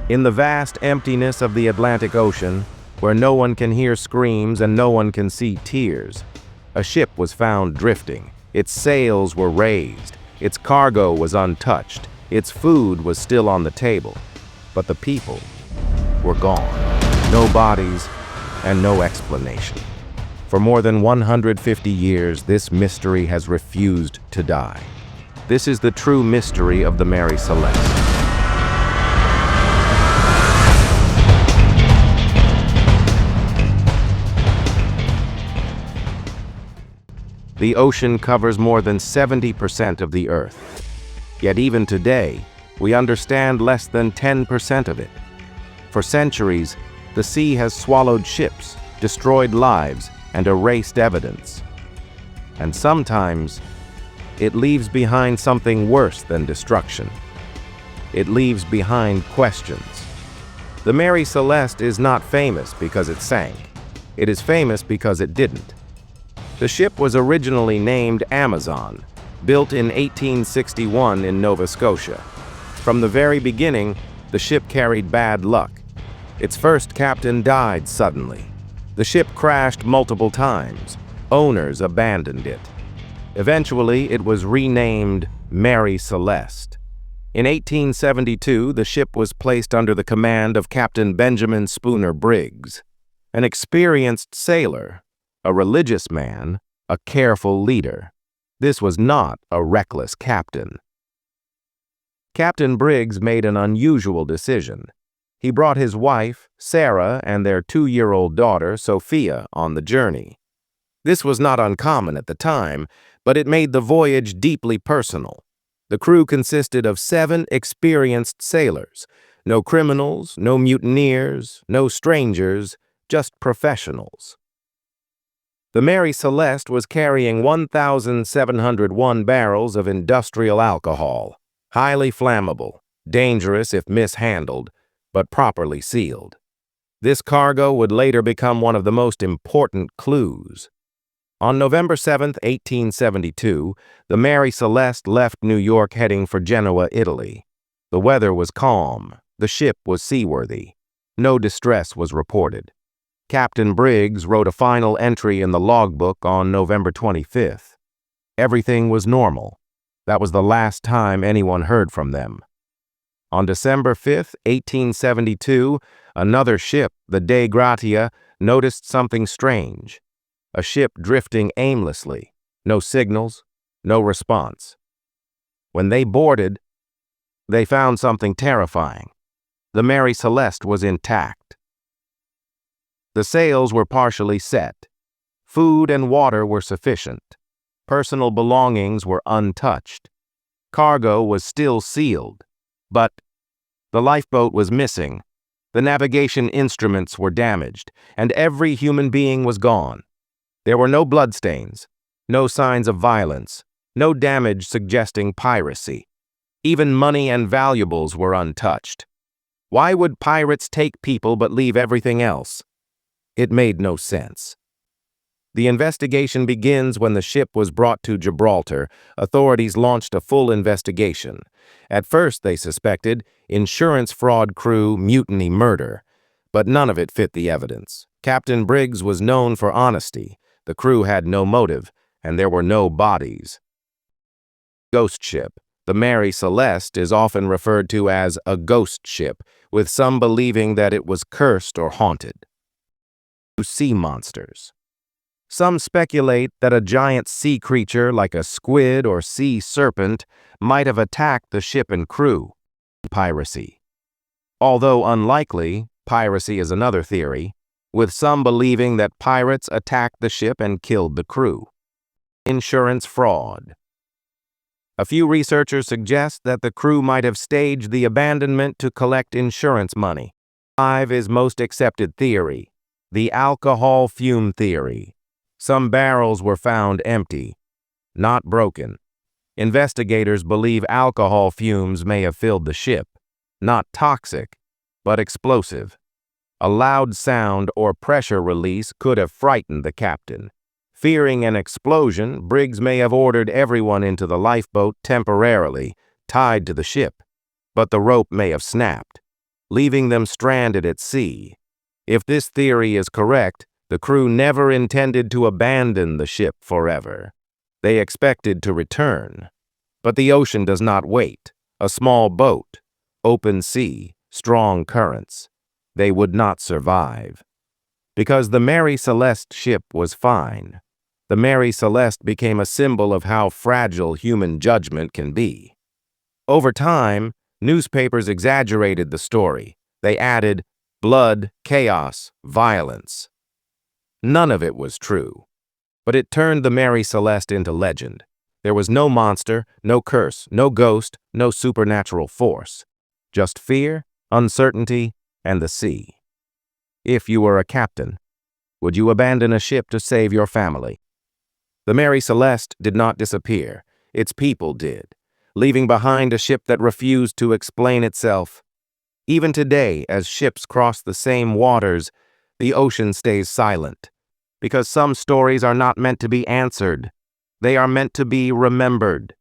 In the vast emptiness of the Atlantic Ocean, where no one can hear screams and no one can see tears, a ship was found drifting. Its sails were raised. Its cargo was untouched. Its food was still on the table. But the people were gone. No bodies and no explanation. For more than 150 years, this mystery has refused to die. This is the true mystery of the Mary Celeste. The ocean covers more than 70% of the Earth. Yet even today, we understand less than 10% of it. For centuries, the sea has swallowed ships, destroyed lives, and erased evidence. And sometimes, it leaves behind something worse than destruction. It leaves behind questions. The Mary Celeste is not famous because it sank. It is famous because it didn't. The ship was originally named Amazon, built in 1861 in Nova Scotia. From the very beginning, the ship carried bad luck. Its first captain died suddenly. The ship crashed multiple times. Owners abandoned it. Eventually, it was renamed Mary Celeste. In 1872, the ship was placed under the command of Captain Benjamin Spooner Briggs, an experienced sailor, a religious man, a careful leader. This was not a reckless captain. Captain Briggs made an unusual decision. He brought his wife, Sarah, and their 2-year-old daughter, Sophia, on the journey. This was not uncommon at the time, but it made the voyage deeply personal. The crew consisted of 7 experienced sailors. No criminals, no mutineers, no strangers, just professionals. The Mary Celeste was carrying 1,701 barrels of industrial alcohol, highly flammable, dangerous if mishandled, but properly sealed. This cargo would later become one of the most important clues. On November 7, 1872, the Mary Celeste left New York heading for Genoa, Italy. The weather was calm. The ship was seaworthy. No distress was reported. Captain Briggs wrote a final entry in the logbook on November 25th. Everything was normal. That was the last time anyone heard from them. On December 5, 1872, another ship, the Dei Gratia, noticed something strange. A ship drifting aimlessly. No signals, no response. When they boarded, they found something terrifying. The Mary Celeste was intact. The sails were partially set. Food and water were sufficient. Personal belongings were untouched. Cargo was still sealed. But the lifeboat was missing. The navigation instruments were damaged, and every human being was gone. There were no bloodstains, no signs of violence, no damage suggesting piracy. Even money and valuables were untouched. Why would pirates take people but leave everything else? It made no sense. The investigation begins when the ship was brought to Gibraltar. Authorities launched a full investigation. At first, they suspected insurance fraud, crew, mutiny, murder. But none of it fit the evidence. Captain Briggs was known for honesty. The crew had no motive, and there were no bodies. Ghost ship. The Mary Celeste is often referred to as a ghost ship, with some believing that it was cursed or haunted. Sea monsters. Some speculate that a giant sea creature like a squid or sea serpent might have attacked the ship and crew. Piracy. Although unlikely, piracy is another theory, with some believing that pirates attacked the ship and killed the crew. Insurance fraud. A few researchers suggest that the crew might have staged the abandonment to collect insurance money. 5 is most accepted theory. The alcohol fume theory. Some barrels were found empty, not broken. Investigators believe alcohol fumes may have filled the ship. Not toxic, but explosive. A loud sound or pressure release could have frightened the captain. Fearing an explosion, Briggs may have ordered everyone into the lifeboat temporarily, tied to the ship, but the rope may have snapped. leaving them stranded at sea. If this theory is correct, the crew never intended to abandon the ship forever. They expected to return. But the ocean does not wait. A small boat, open sea, strong currents. They would not survive. Because the Mary Celeste ship was fine, the Mary Celeste became a symbol of how fragile human judgment can be. Over time, newspapers exaggerated the story. They added blood, chaos, violence. None of it was true. But it turned the Mary Celeste into legend. There was no monster, no curse, no ghost, no supernatural force. Just fear, uncertainty, and the sea. If you were a captain, would you abandon a ship to save your family? The Mary Celeste did not disappear. Its people did, leaving behind a ship that refused to explain itself. Even today, as ships cross the same waters, the ocean stays silent. Because some stories are not meant to be answered. They are meant to be remembered.